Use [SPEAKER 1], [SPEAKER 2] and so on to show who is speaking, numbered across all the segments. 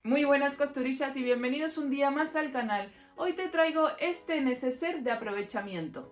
[SPEAKER 1] Muy buenas costurillas y bienvenidos un día más al canal. Hoy te traigo este neceser de aprovechamiento.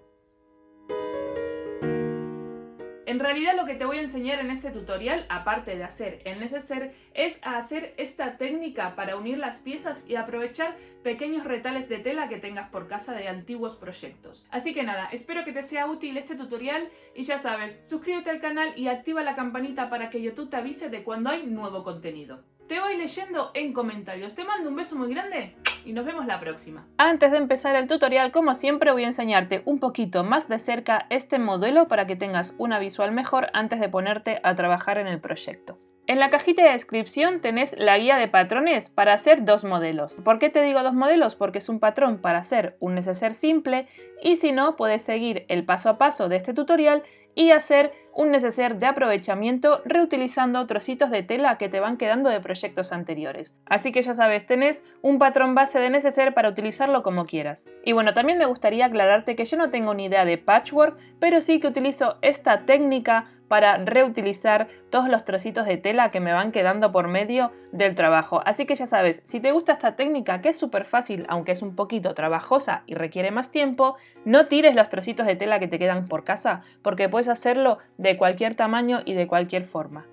[SPEAKER 1] En realidad lo que te voy a enseñar en este tutorial, aparte de hacer el neceser, es a hacer esta técnica para unir las piezas y aprovechar pequeños retales de tela que tengas por casa de antiguos proyectos. Así que nada, espero que te sea útil este tutorial y ya sabes, suscríbete al canal y activa la campanita para que YouTube te avise de cuando hay nuevo contenido. Te voy leyendo en comentarios. Te mando un beso muy grande y nos vemos la próxima. Antes de empezar el tutorial, como siempre, voy a enseñarte un poquito más de cerca este modelo para que tengas una visual mejor antes de ponerte a trabajar en el proyecto. En la cajita de descripción tenés la guía de patrones para hacer dos modelos. ¿Por qué te digo dos modelos? Porque es un patrón para hacer un neceser simple y si no, puedes seguir el paso a paso de este tutorial y hacer un neceser de aprovechamiento reutilizando trocitos de tela que te van quedando de proyectos anteriores. Así que ya sabes, tenés un patrón base de neceser para utilizarlo como quieras. Y bueno, también me gustaría aclararte que yo no tengo ni idea de patchwork, pero sí que utilizo esta técnica para reutilizar todos los trocitos de tela que me van quedando por medio del trabajo. Así que ya sabes, si te gusta esta técnica, que es súper fácil, aunque es un poquito trabajosa y requiere más tiempo, no tires los trocitos de tela que te quedan por casa, porque puedes hacerlo de cualquier tamaño y de cualquier forma.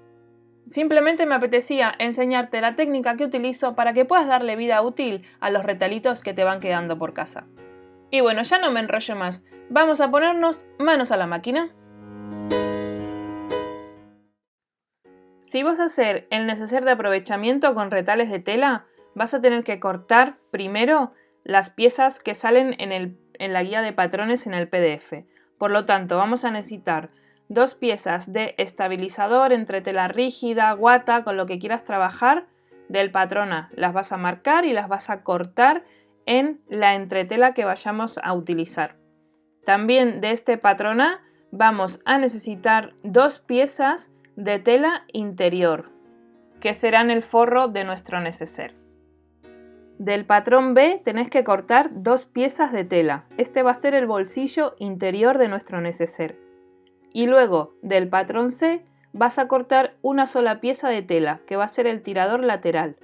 [SPEAKER 1] Simplemente me apetecía enseñarte la técnica que utilizo para que puedas darle vida útil a los retalitos que te van quedando por casa. Y bueno, ya no me enrollo más, vamos a ponernos manos a la máquina. Si vas a hacer el neceser de aprovechamiento con retales de tela, vas a tener que cortar primero las piezas que salen en la guía de patrones en el PDF. Por lo tanto, vamos a necesitar dos piezas de estabilizador entre tela rígida, guata, con lo que quieras trabajar del patrona. Las vas a marcar y las vas a cortar en la entretela que vayamos a utilizar. También de este patrona vamos a necesitar dos piezas de tela interior, que serán el forro de nuestro neceser. Del patrón B tenés que cortar dos piezas de tela. Este va a ser el bolsillo interior de nuestro neceser. Y luego del patrón C vas a cortar una sola pieza de tela, que va a ser el tirador lateral.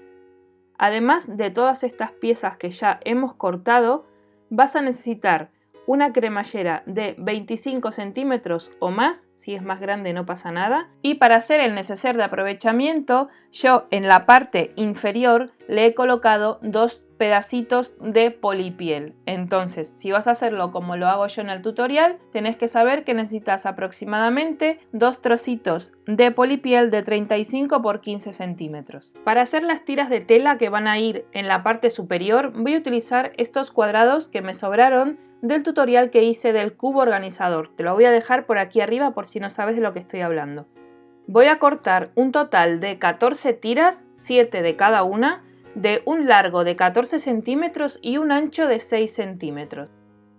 [SPEAKER 1] Además de todas estas piezas que ya hemos cortado, vas a necesitar una cremallera de 25 centímetros o más, si es más grande no pasa nada. Y para hacer el neceser de aprovechamiento, yo en la parte inferior le he colocado dos pedacitos de polipiel. Entonces, si vas a hacerlo como lo hago yo en el tutorial, tenés que saber que necesitas aproximadamente dos trocitos de polipiel de 35 por 15 centímetros. Para hacer las tiras de tela que van a ir en la parte superior, voy a utilizar estos cuadrados que me sobraron del tutorial que hice del cubo organizador. Te lo voy a dejar por aquí arriba por si no sabes de lo que estoy hablando. Voy a cortar un total de 14 tiras, 7 de cada una, de un largo de 14 centímetros y un ancho de 6 centímetros.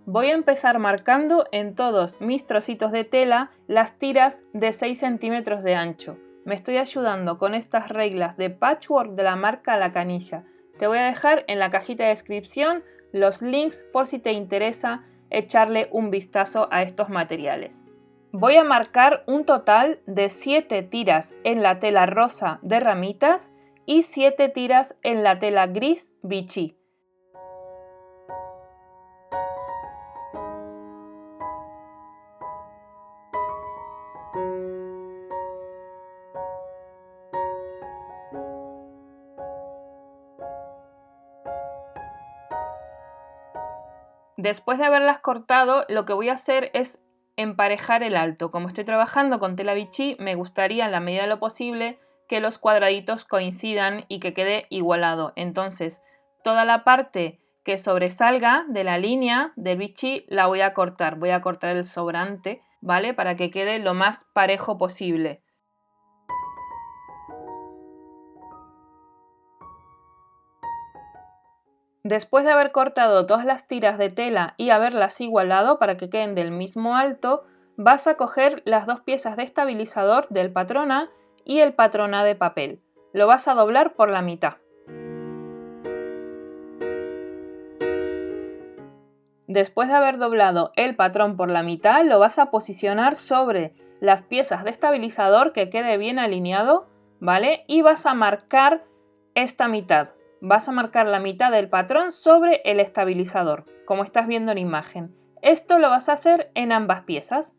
[SPEAKER 1] Voy a empezar marcando en todos mis trocitos de tela las tiras de 6 centímetros de ancho. Me estoy ayudando con estas reglas de patchwork de la marca La Canilla. Te voy a dejar en la cajita de descripción los links por si te interesa echarle un vistazo a estos materiales. Voy a marcar un total de 7 tiras en la tela rosa de ramitas y 7 tiras en la tela gris Vichy. Después de haberlas cortado, lo que voy a hacer es emparejar el alto. Como estoy trabajando con tela Vichy, me gustaría en la medida de lo posible que los cuadraditos coincidan y que quede igualado. Entonces, toda la parte que sobresalga de la línea del Vichy la voy a cortar. Voy a cortar el sobrante, ¿vale? Para que quede lo más parejo posible. Después de haber cortado todas las tiras de tela y haberlas igualado para que queden del mismo alto, vas a coger las dos piezas de estabilizador del patrón A y el patrón A de papel. Lo vas a doblar por la mitad. Después de haber doblado el patrón por la mitad, lo vas a posicionar sobre las piezas de estabilizador que quede bien alineado, ¿vale? Y vas a marcar esta mitad. vas a marcar la mitad del patrón sobre el estabilizador, como estás viendo en imagen. Esto lo vas a hacer en ambas piezas.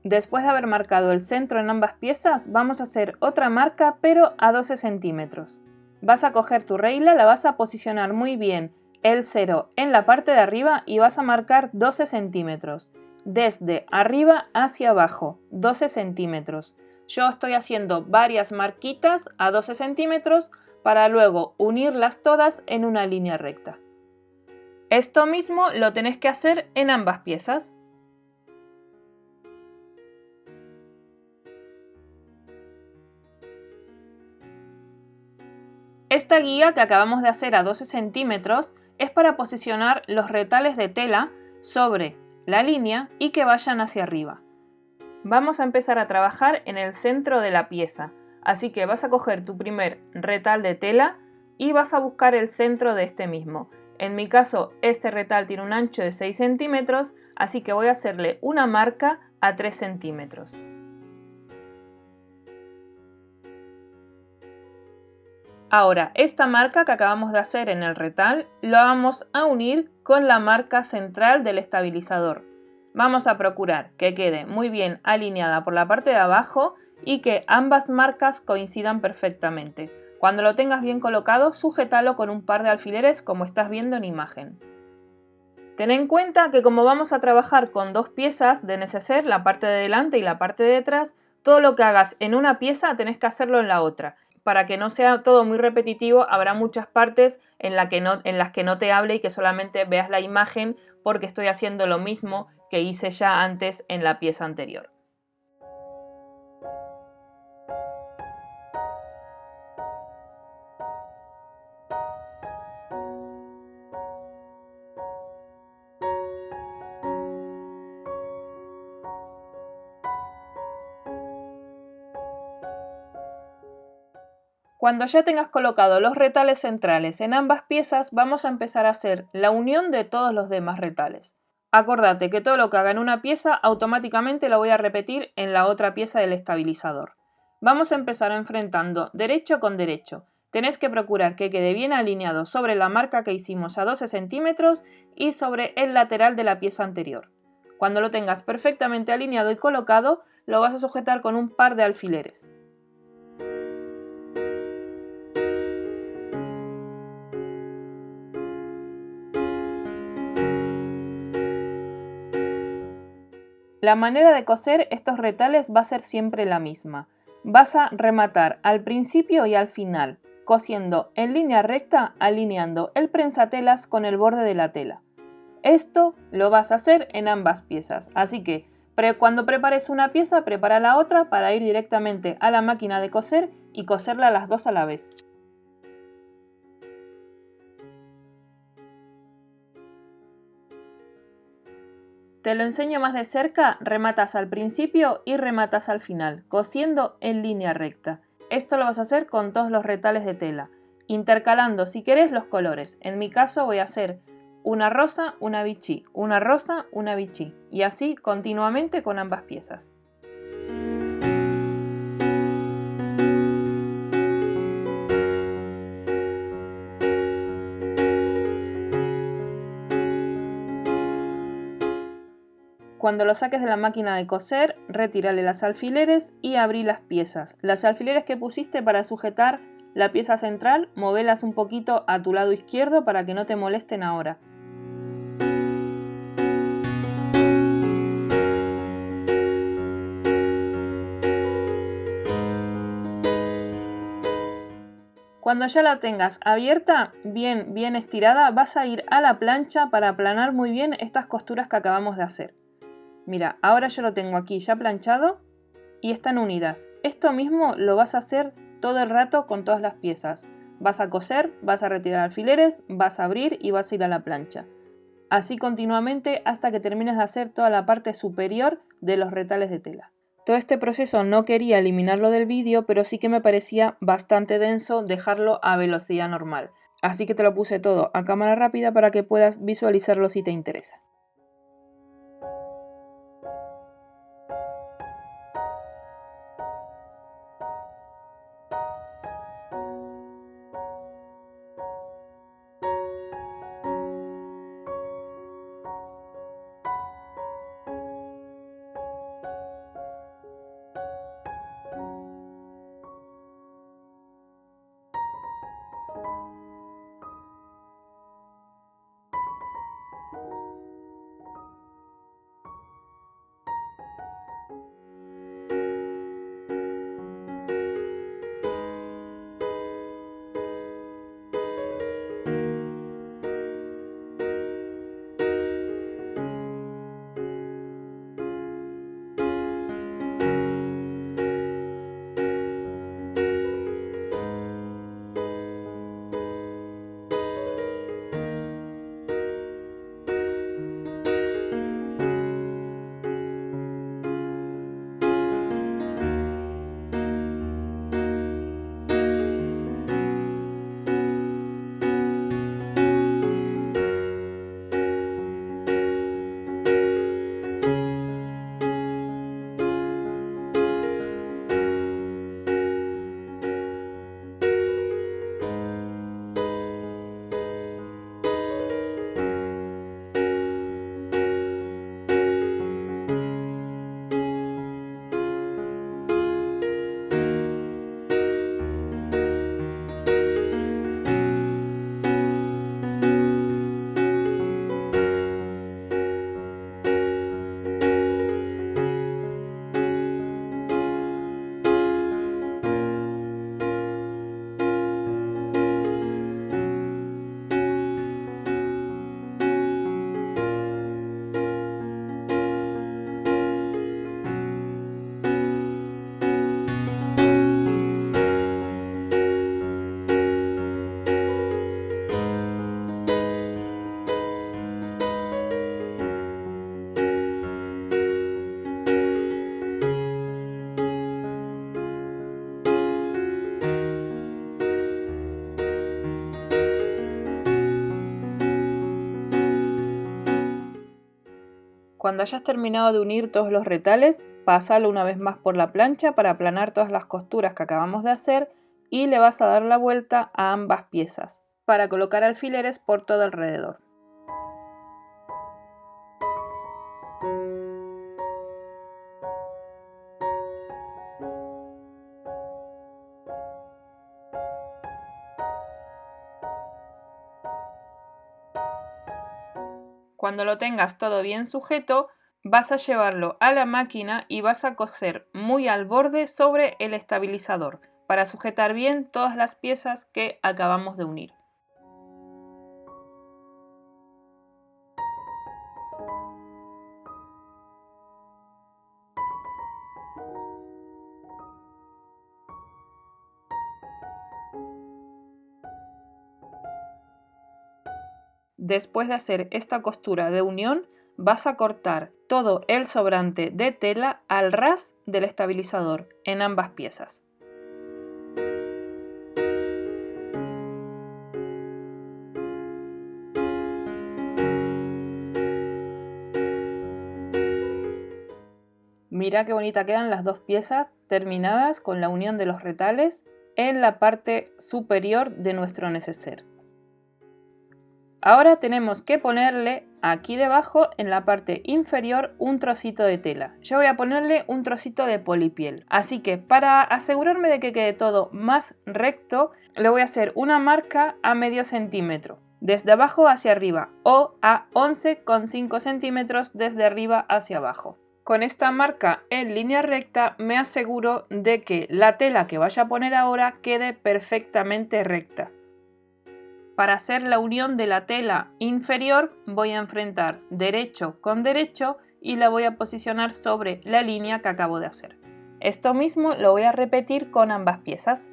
[SPEAKER 1] Después de haber marcado el centro en ambas piezas, vamos a hacer otra marca pero a 12 centímetros. Vas a coger tu regla, la vas a posicionar muy bien el 0 en la parte de arriba y vas a marcar 12 centímetros. Desde arriba hacia abajo, 12 centímetros. Yo estoy haciendo varias marquitas a 12 centímetros para luego unirlas todas en una línea recta. Esto mismo lo tenés que hacer en ambas piezas. Esta guía que acabamos de hacer a 12 centímetros es para posicionar los retales de tela sobre la línea y que vayan hacia arriba. Vamos a empezar a trabajar en el centro de la pieza, así que vas a coger tu primer retal de tela y vas a buscar el centro de este mismo. En mi caso, este retal tiene un ancho de 6 centímetros, así que voy a hacerle una marca a 3 centímetros. Ahora, esta marca que acabamos de hacer en el retal, lo vamos a unir con la marca central del estabilizador. Vamos a procurar que quede muy bien alineada por la parte de abajo y que ambas marcas coincidan perfectamente. Cuando lo tengas bien colocado, sujétalo con un par de alfileres como estás viendo en imagen. Ten en cuenta que como vamos a trabajar con dos piezas de neceser, la parte de delante y la parte de detrás, todo lo que hagas en una pieza tenés que hacerlo en la otra. Para que no sea todo muy repetitivo, habrá muchas partes en las que no te hable y que solamente veas la imagen porque estoy haciendo lo mismo que hice ya antes en la pieza anterior. Cuando ya tengas colocado los retales centrales en ambas piezas, vamos a empezar a hacer la unión de todos los demás retales. Acordate que todo lo que haga en una pieza automáticamente lo voy a repetir en la otra pieza del estabilizador. Vamos a empezar enfrentando derecho con derecho. Tenés que procurar que quede bien alineado sobre la marca que hicimos a 12 centímetros y sobre el lateral de la pieza anterior. Cuando lo tengas perfectamente alineado y colocado, lo vas a sujetar con un par de alfileres. La manera de coser estos retales va a ser siempre la misma. Vas a rematar al principio y al final, cosiendo en línea recta, alineando el prensatelas con el borde de la tela. Esto lo vas a hacer en ambas piezas, así que cuando prepares una pieza, prepara la otra para ir directamente a la máquina de coser y coserla las dos a la vez. Te lo enseño más de cerca, rematas al principio y rematas al final, cosiendo en línea recta. Esto lo vas a hacer con todos los retales de tela, intercalando si querés los colores. En mi caso voy a hacer una rosa, una bichí, una rosa, una bichí, y así continuamente con ambas piezas. Cuando lo saques de la máquina de coser, retírale las alfileres y abrí las piezas. Las alfileres que pusiste para sujetar la pieza central, movelas un poquito a tu lado izquierdo para que no te molesten ahora. Cuando ya la tengas abierta, bien estirada, vas a ir a la plancha para aplanar muy bien estas costuras que acabamos de hacer. Mira, ahora yo lo tengo aquí ya planchado y están unidas. Esto mismo lo vas a hacer todo el rato con todas las piezas. Vas a coser, vas a retirar alfileres, vas a abrir y vas a ir a la plancha. Así continuamente hasta que termines de hacer toda la parte superior de los retales de tela. Todo este proceso no quería eliminarlo del vídeo, pero sí que me parecía bastante denso dejarlo a velocidad normal. Así que te lo puse todo a cámara rápida para que puedas visualizarlo si te interesa. Cuando hayas terminado de unir todos los retales, pásalo una vez más por la plancha para aplanar todas las costuras que acabamos de hacer y le vas a dar la vuelta a ambas piezas para colocar alfileres por todo alrededor. Cuando lo tengas todo bien sujeto, vas a llevarlo a la máquina y vas a coser muy al borde sobre el estabilizador para sujetar bien todas las piezas que acabamos de unir. Después de hacer esta costura de unión, vas a cortar todo el sobrante de tela al ras del estabilizador en ambas piezas. Mira qué bonita quedan las dos piezas terminadas con la unión de los retales en la parte superior de nuestro neceser. Ahora tenemos que ponerle aquí debajo, en la parte inferior, un trocito de tela. Yo voy a ponerle un trocito de polipiel. Así que para asegurarme de que quede todo más recto, le voy a hacer una marca a medio centímetro, desde abajo hacia arriba, o a 11,5 centímetros desde arriba hacia abajo. Con esta marca en línea recta me aseguro de que la tela que vaya a poner ahora quede perfectamente recta. Para hacer la unión de la tela inferior voy a enfrentar derecho con derecho y la voy a posicionar sobre la línea que acabo de hacer. Esto mismo lo voy a repetir con ambas piezas.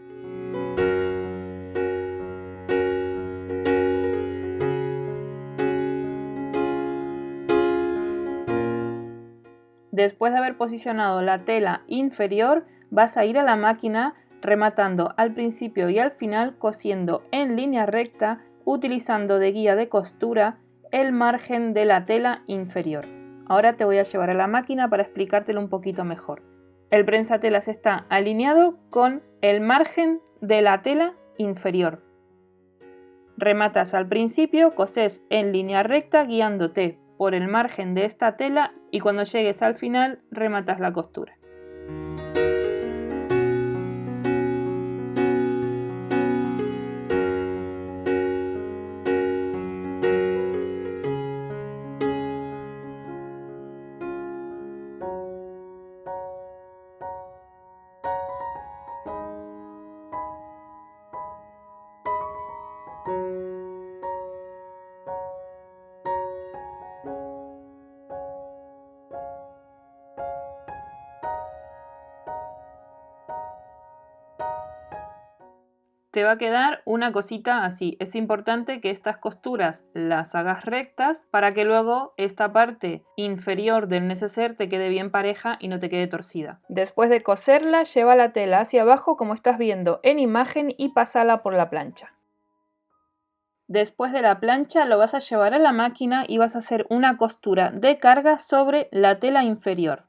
[SPEAKER 1] Después de haber posicionado la tela inferior, vas a ir a la máquina rematando al principio y al final cosiendo en línea recta utilizando de guía de costura el margen de la tela inferior. Ahora te voy a llevar a la máquina para explicártelo un poquito mejor. El prensatelas está alineado con el margen de la tela inferior. Rematas al principio, coses en línea recta guiándote por el margen de esta tela y cuando llegues al final rematas la costura. Te va a quedar una cosita así. Es importante que estas costuras las hagas rectas para que luego esta parte inferior del neceser te quede bien pareja y no te quede torcida. Después de coserla, lleva la tela hacia abajo como estás viendo en imagen y pásala por la plancha. Después de la plancha lo vas a llevar a la máquina y vas a hacer una costura de carga sobre la tela inferior.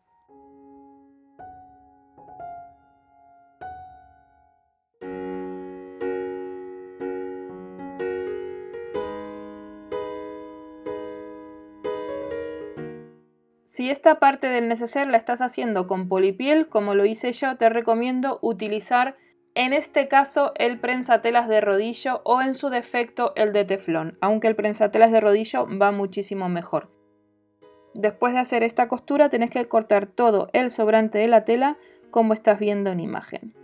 [SPEAKER 1] Si esta parte del neceser la estás haciendo con polipiel, como lo hice yo, te recomiendo utilizar en este caso el prensatelas de rodillo o en su defecto el de teflón, aunque el prensatelas de rodillo va muchísimo mejor. Después de hacer esta costura tenés que cortar todo el sobrante de la tela como estás viendo en imagen.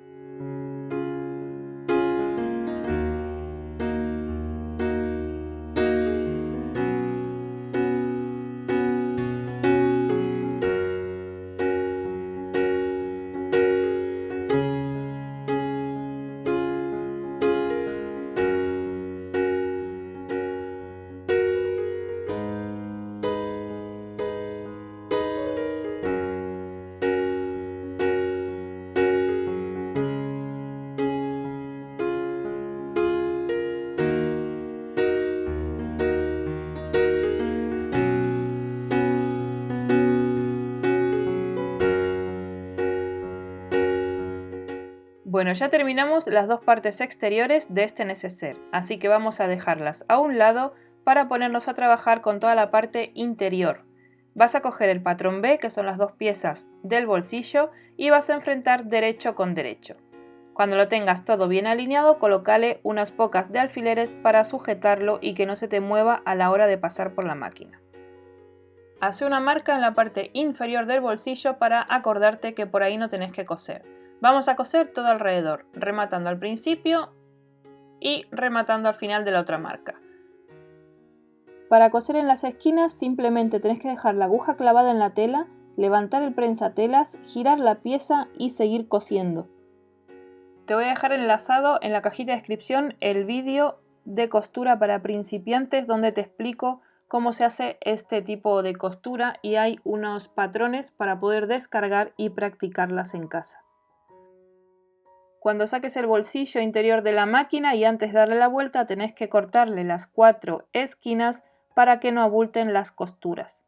[SPEAKER 1] Bueno, ya terminamos las dos partes exteriores de este neceser, así que vamos a dejarlas a un lado para ponernos a trabajar con toda la parte interior. Vas a coger el patrón B, que son las dos piezas del bolsillo, y vas a enfrentar derecho con derecho. Cuando lo tengas todo bien alineado, colócale unas pocas de alfileres para sujetarlo y que no se te mueva a la hora de pasar por la máquina. Hace una marca en la parte inferior del bolsillo para acordarte que por ahí no tenés que coser. Vamos a coser todo alrededor, rematando al principio y rematando al final de la otra marca. Para coser en las esquinas simplemente tenés que dejar la aguja clavada en la tela, levantar el prensatelas, girar la pieza y seguir cosiendo. Te voy a dejar enlazado en la cajita de descripción el vídeo de costura para principiantes donde te explico cómo se hace este tipo de costura y hay unos patrones para poder descargar y practicarlas en casa. Cuando saques el bolsillo interior de la máquina y antes de darle la vuelta tenés que cortarle las 4 esquinas para que no abulten las costuras.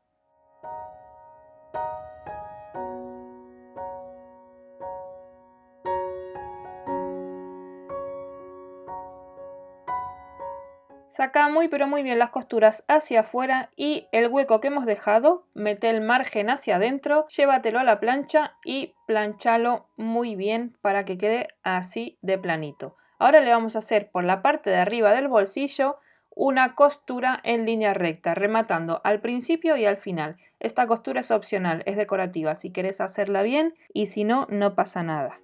[SPEAKER 1] Saca muy pero muy bien las costuras hacia afuera y el hueco que hemos dejado, mete el margen hacia adentro, llévatelo a la plancha y planchalo muy bien para que quede así de planito. Ahora le vamos a hacer por la parte de arriba del bolsillo una costura en línea recta, rematando al principio y al final. Esta costura es opcional, es decorativa, si querés hacerla bien y si no, no pasa nada.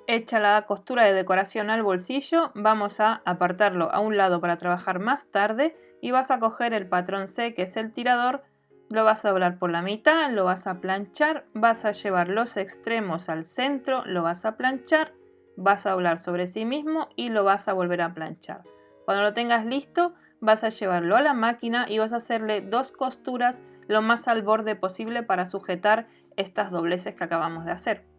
[SPEAKER 1] Hecha la costura de decoración al bolsillo, vamos a apartarlo a un lado para trabajar más tarde y vas a coger el patrón C, que es el tirador, lo vas a doblar por la mitad, lo vas a planchar, vas a llevar los extremos al centro, lo vas a planchar, vas a doblar sobre sí mismo y lo vas a volver a planchar. Cuando lo tengas listo, vas a llevarlo a la máquina y vas a hacerle 2 costuras lo más al borde posible para sujetar estas dobleces que acabamos de hacer.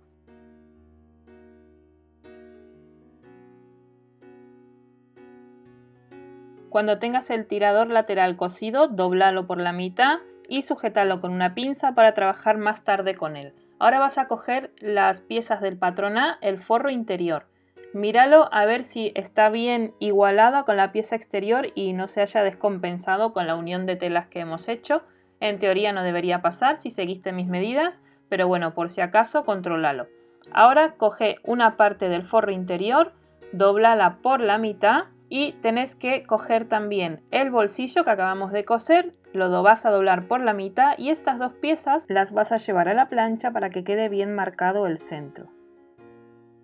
[SPEAKER 1] Cuando tengas el tirador lateral cosido, doblalo por la mitad y sujétalo con una pinza para trabajar más tarde con él. Ahora vas a coger las piezas del patrón A, el forro interior. Míralo a ver si está bien igualada con la pieza exterior y no se haya descompensado con la unión de telas que hemos hecho. En teoría no debería pasar si seguiste mis medidas, pero bueno, por si acaso, contrólalo. Ahora coge una parte del forro interior, dóblala por la mitad y tenés que coger también el bolsillo que acabamos de coser, lo vas a doblar por la mitad y estas dos piezas las vas a llevar a la plancha para que quede bien marcado el centro.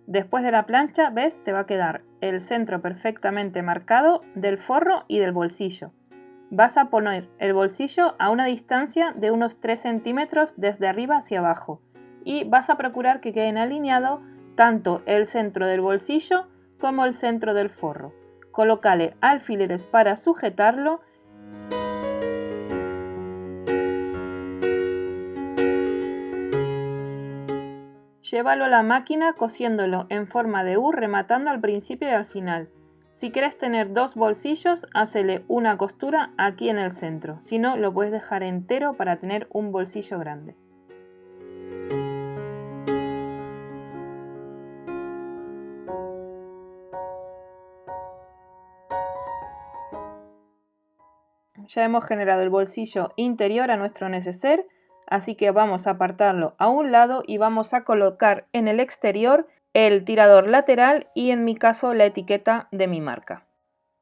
[SPEAKER 1] Después de la plancha, ¿ves? Te va a quedar el centro perfectamente marcado del forro y del bolsillo. Vas a poner el bolsillo a una distancia de unos 3 centímetros desde arriba hacia abajo y vas a procurar que queden alineados tanto el centro del bolsillo como el centro del forro. Colócale alfileres para sujetarlo. Llévalo a la máquina cosiéndolo en forma de U, rematando al principio y al final. Si quieres tener dos bolsillos, hácele una costura aquí en el centro. Si no, lo puedes dejar entero para tener un bolsillo grande. Ya hemos generado el bolsillo interior a nuestro neceser, así que vamos a apartarlo a un lado y vamos a colocar en el exterior el tirador lateral y en mi caso la etiqueta de mi marca.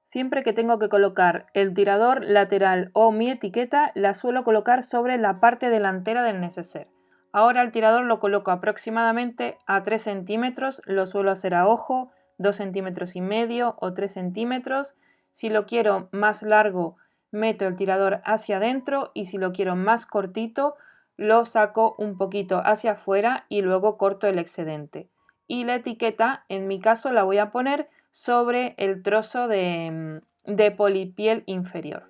[SPEAKER 1] Siempre que tengo que colocar el tirador lateral o mi etiqueta, la suelo colocar sobre la parte delantera del neceser. Ahora el tirador lo coloco aproximadamente a 3 centímetros, lo suelo hacer a ojo, 2 centímetros y medio o 3 centímetros. Si lo quiero más largo, meto el tirador hacia adentro y si lo quiero más cortito, lo saco un poquito hacia afuera y luego corto el excedente. Y la etiqueta, en mi caso, la voy a poner sobre el trozo de polipiel inferior.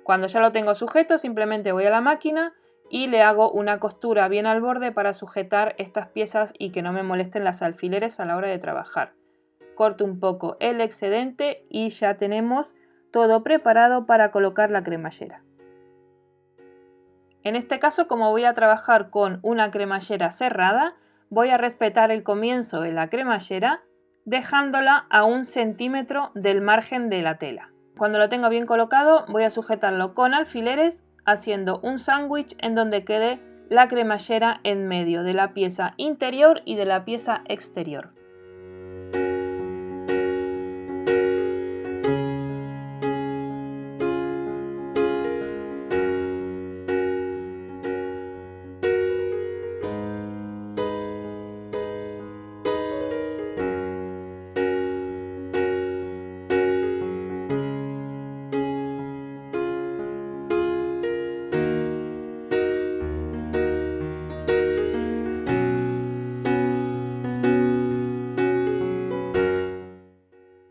[SPEAKER 1] Cuando ya lo tengo sujeto, simplemente voy a la máquina y le hago una costura bien al borde para sujetar estas piezas y que no me molesten las alfileres a la hora de trabajar. Corto un poco el excedente y ya tenemos todo preparado para colocar la cremallera. En este caso, como voy a trabajar con una cremallera cerrada, voy a respetar el comienzo de la cremallera dejándola a 1 centímetro del margen de la tela. Cuando lo tengo bien colocado, voy a sujetarlo con alfileres haciendo un sándwich en donde quede la cremallera en medio de la pieza interior y de la pieza exterior.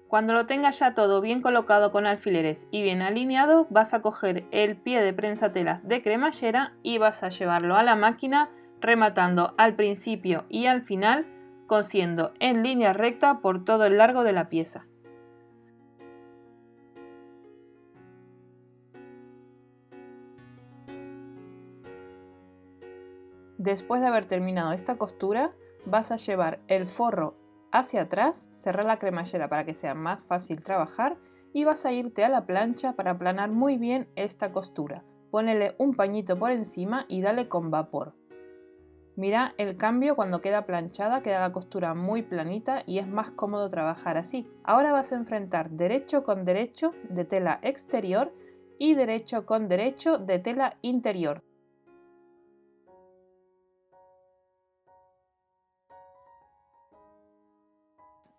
[SPEAKER 1] Cuando lo tengas ya todo bien colocado con alfileres y bien alineado, vas a coger el pie de prensatelas de cremallera y vas a llevarlo a la máquina rematando al principio y al final, cosiendo en línea recta por todo el largo de la pieza. Después de haber terminado esta costura, vas a llevar el forro hacia atrás, cerrar la cremallera para que sea más fácil trabajar y vas a irte a la plancha para aplanar muy bien esta costura. Ponele un pañito por encima y dale con vapor. Mira el cambio cuando queda planchada, queda la costura muy planita y es más cómodo trabajar así. Ahora vas a enfrentar derecho con derecho de tela exterior y derecho con derecho de tela interior.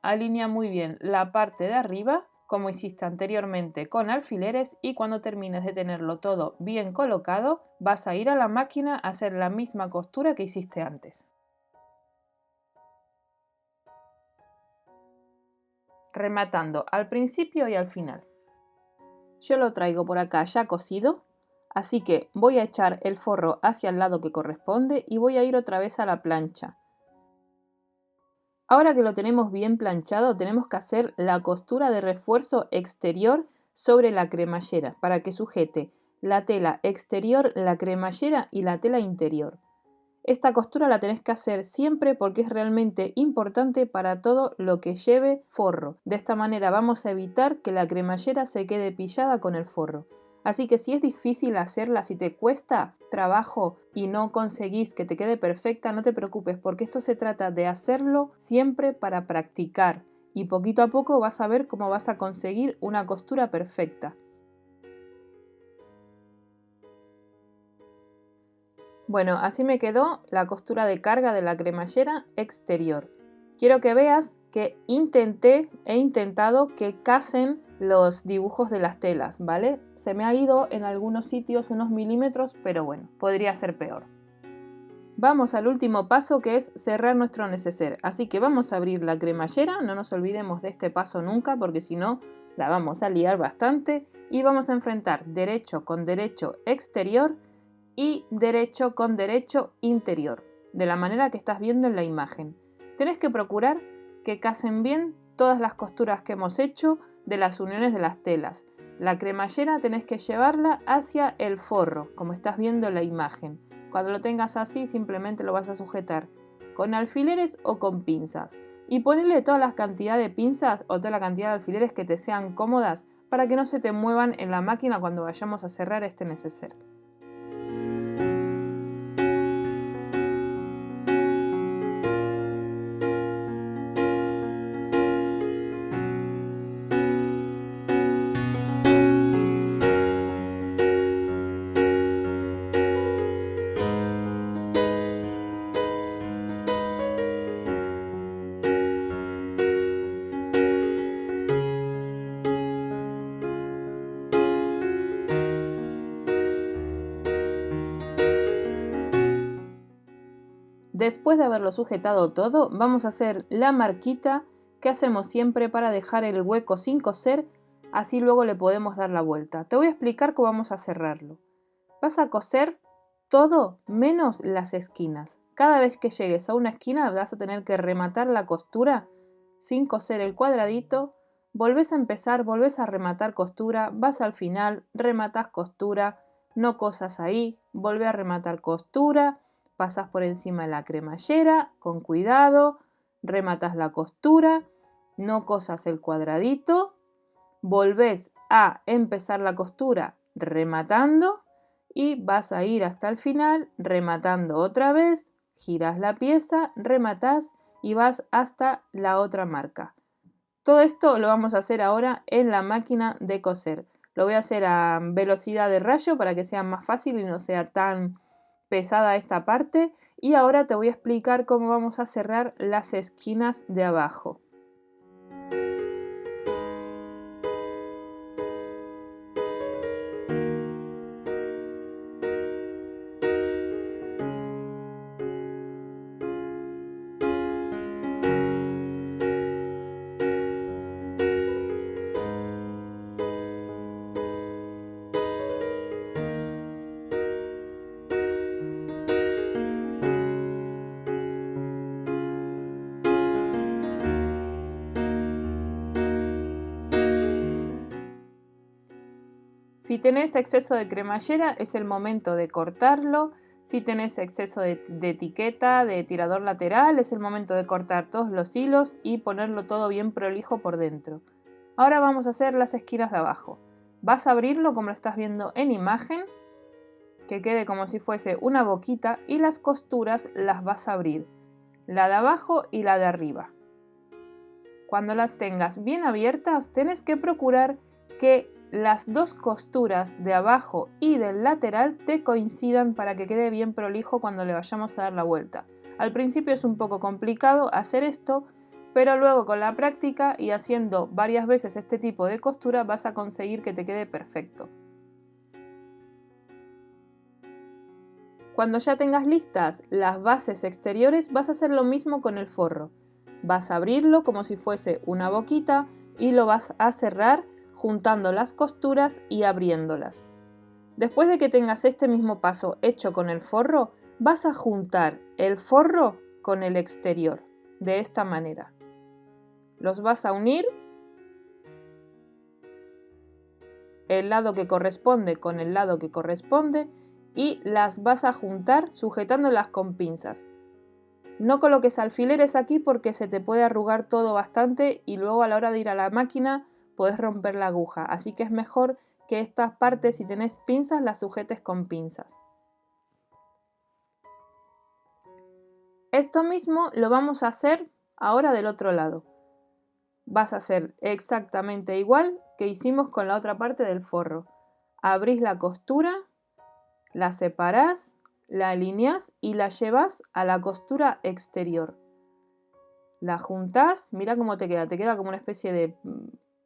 [SPEAKER 1] Alinea muy bien la parte de arriba, como hiciste anteriormente con alfileres, y cuando termines de tenerlo todo bien colocado, vas a ir a la máquina a hacer la misma costura que hiciste antes. Rematando al principio y al final. Yo lo traigo por acá ya cosido, así que voy a echar el forro hacia el lado que corresponde y voy a ir otra vez a la plancha. Ahora que lo tenemos bien planchado, tenemos que hacer la costura de refuerzo exterior sobre la cremallera para que sujete la tela exterior, la cremallera y la tela interior. Esta costura la tenés que hacer siempre porque es realmente importante para todo lo que lleve forro. De esta manera vamos a evitar que la cremallera se quede pillada con el forro. Así que si es difícil hacerla, si te cuesta trabajo y no conseguís que te quede perfecta, no te preocupes porque esto se trata de hacerlo siempre para practicar y poquito a poco vas a ver cómo vas a conseguir una costura perfecta. Bueno, así me quedó la costura de carga de la cremallera exterior. quiero que veas que he intentado que casen los dibujos de las telas, ¿vale? Se me ha ido en algunos sitios unos milímetros, pero bueno, podría ser peor. Vamos al último paso, que es cerrar nuestro neceser. Así que vamos a abrir la cremallera, no nos olvidemos de este paso nunca porque si no la vamos a liar bastante. Y vamos a enfrentar derecho con derecho exterior y derecho con derecho interior, de la manera que estás viendo en la imagen. Tenés que procurar que casen bien todas las costuras que hemos hecho de las uniones de las telas. La cremallera tenés que llevarla hacia el forro, como estás viendo en la imagen. Cuando lo tengas así, simplemente lo vas a sujetar con alfileres o con pinzas. Y ponerle toda la cantidad de pinzas o toda la cantidad de alfileres que te sean cómodas para que no se te muevan en la máquina cuando vayamos a cerrar este neceser. Después de haberlo sujetado todo, vamos a hacer la marquita que hacemos siempre para dejar el hueco sin coser, así luego le podemos dar la vuelta. Te voy a explicar cómo vamos a cerrarlo. Vas a coser todo menos las esquinas. Cada vez que llegues a una esquina vas a tener que rematar la costura sin coser el cuadradito. Volvés a empezar, volvés a rematar costura, vas al final, rematas costura, no cosas ahí, volvés a rematar costura. Pasas por encima de la cremallera, con cuidado, rematas la costura, no cosas el cuadradito, volvés a empezar la costura rematando y vas a ir hasta el final rematando otra vez, giras la pieza, rematás y vas hasta la otra marca. Todo esto lo vamos a hacer ahora en la máquina de coser. Lo voy a hacer a velocidad de rayo para que sea más fácil y no sea tan pesada esta parte, y ahora te voy a explicar cómo vamos a cerrar las esquinas de abajo. Si tenés exceso de cremallera es el momento de cortarlo. Si tenés exceso de etiqueta, de tirador lateral, es el momento de cortar todos los hilos y ponerlo todo bien prolijo por dentro. Ahora vamos a hacer las esquinas de abajo. Vas a abrirlo como lo estás viendo en imagen, que quede como si fuese una boquita, y las costuras las vas a abrir, la de abajo y la de arriba. Cuando las tengas bien abiertas, tenés que procurar que las dos costuras de abajo y del lateral te coincidan para que quede bien prolijo cuando le vayamos a dar la vuelta. Al principio es un poco complicado hacer esto, pero luego con la práctica y haciendo varias veces este tipo de costura vas a conseguir que te quede perfecto. Cuando ya tengas listas las bases exteriores, vas a hacer lo mismo con el forro. Vas a abrirlo como si fuese una boquita y lo vas a cerrar juntando las costuras y abriéndolas. Después de que tengas este mismo paso hecho con el forro, vas a juntar el forro con el exterior, de esta manera. Los vas a unir, el lado que corresponde con el lado que corresponde, y las vas a juntar sujetándolas con pinzas. No coloques alfileres aquí porque se te puede arrugar todo bastante y luego a la hora de ir a la máquina puedes romper la aguja, así que es mejor que estas partes, si tenés pinzas, las sujetes con pinzas. Esto mismo lo vamos a hacer ahora del otro lado. Vas a hacer exactamente igual que hicimos con la otra parte del forro. Abrís la costura, la separás, la alineás y la llevas a la costura exterior. La juntás, mira cómo te queda como una especie de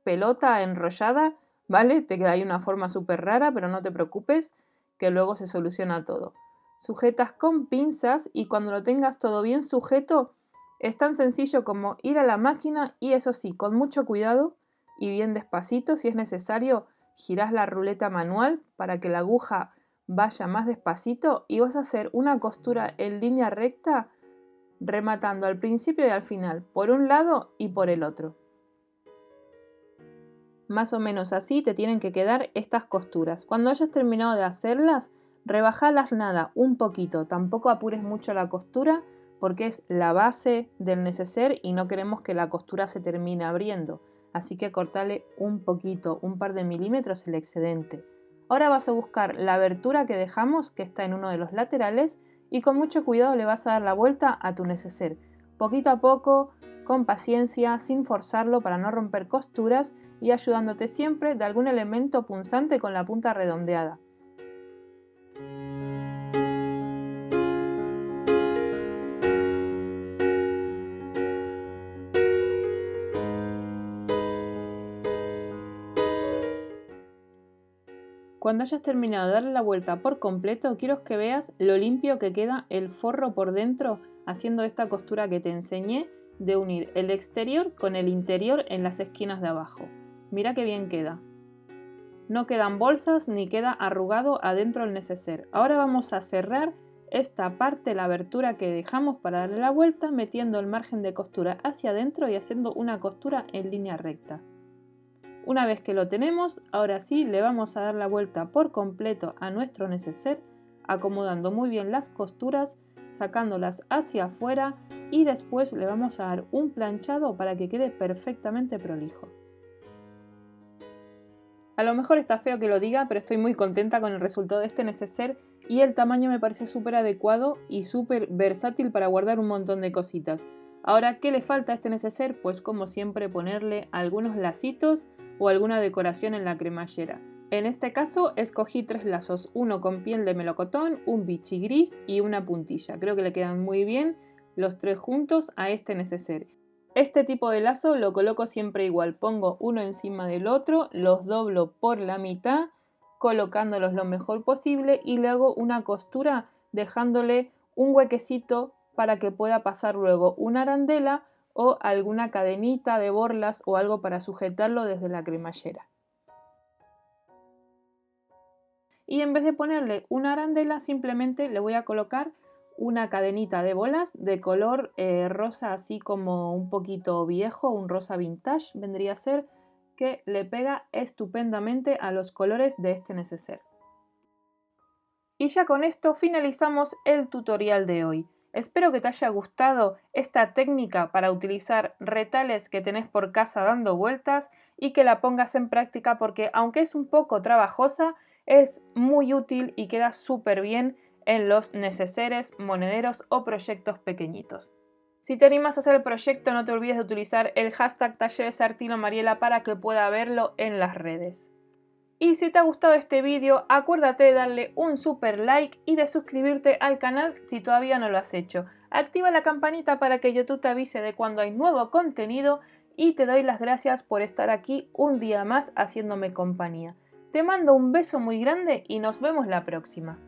[SPEAKER 1] pelota enrollada, ¿vale? Te queda ahí una forma súper rara, pero no te preocupes, que luego se soluciona todo. Sujetas con pinzas y cuando lo tengas todo bien sujeto, es tan sencillo como ir a la máquina y eso sí, con mucho cuidado y bien despacito, si es necesario, girás la ruleta manual para que la aguja vaya más despacito y vas a hacer una costura en línea recta rematando al principio y al final, por un lado y por el otro. Más o menos así te tienen que quedar estas costuras. Cuando hayas terminado de hacerlas, rebajalas nada, un poquito, tampoco apures mucho la costura porque es la base del neceser y no queremos que la costura se termine abriendo. Así que cortale un poquito, un par de milímetros el excedente. Ahora vas a buscar la abertura que dejamos, que está en uno de los laterales, y con mucho cuidado le vas a dar la vuelta a tu neceser. Poquito a poco, con paciencia, sin forzarlo para no romper costuras y ayudándote siempre de algún elemento punzante con la punta redondeada. Cuando hayas terminado de darle la vuelta por completo, quiero que veas lo limpio que queda el forro por dentro haciendo esta costura que te enseñé de unir el exterior con el interior en las esquinas de abajo. Mira qué bien queda. No quedan bolsas ni queda arrugado adentro el neceser. Ahora vamos a cerrar esta parte, la abertura que dejamos para darle la vuelta, metiendo el margen de costura hacia adentro y haciendo una costura en línea recta. Una vez que lo tenemos, ahora sí le vamos a dar la vuelta por completo a nuestro neceser, acomodando muy bien las costuras, sacándolas hacia afuera y después le vamos a dar un planchado para que quede perfectamente prolijo. A lo mejor está feo que lo diga, pero estoy muy contenta con el resultado de este neceser y el tamaño me parece súper adecuado y súper versátil para guardar un montón de cositas. Ahora, ¿qué le falta a este neceser? Pues como siempre ponerle algunos lacitos o alguna decoración en la cremallera. En este caso escogí 3 lazos, uno con piel de melocotón, un bichi gris y una puntilla. Creo que le quedan muy bien los 3 juntos a este neceser. Este tipo de lazo lo coloco siempre igual, pongo uno encima del otro, los doblo por la mitad, colocándolos lo mejor posible y le hago una costura dejándole un huequecito para que pueda pasar luego una arandela o alguna cadenita de borlas o algo para sujetarlo desde la cremallera. Y en vez de ponerle una arandela simplemente le voy a colocar una cadenita de bolas de color rosa así como un poquito viejo, un rosa vintage vendría a ser, que le pega estupendamente a los colores de este neceser. Y ya con esto finalizamos el tutorial de hoy. Espero que te haya gustado esta técnica para utilizar retales que tenés por casa dando vueltas y que la pongas en práctica porque aunque es un poco trabajosa, es muy útil y queda súper bien en los neceseres, monederos o proyectos pequeñitos. Si te animas a hacer el proyecto, no te olvides de utilizar el hashtag talleresartinomariela para que pueda verlo en las redes. Y si te ha gustado este vídeo, acuérdate de darle un super like y de suscribirte al canal si todavía no lo has hecho. Activa la campanita para que YouTube te avise de cuando hay nuevo contenido y te doy las gracias por estar aquí un día más haciéndome compañía. Te mando un beso muy grande y nos vemos la próxima.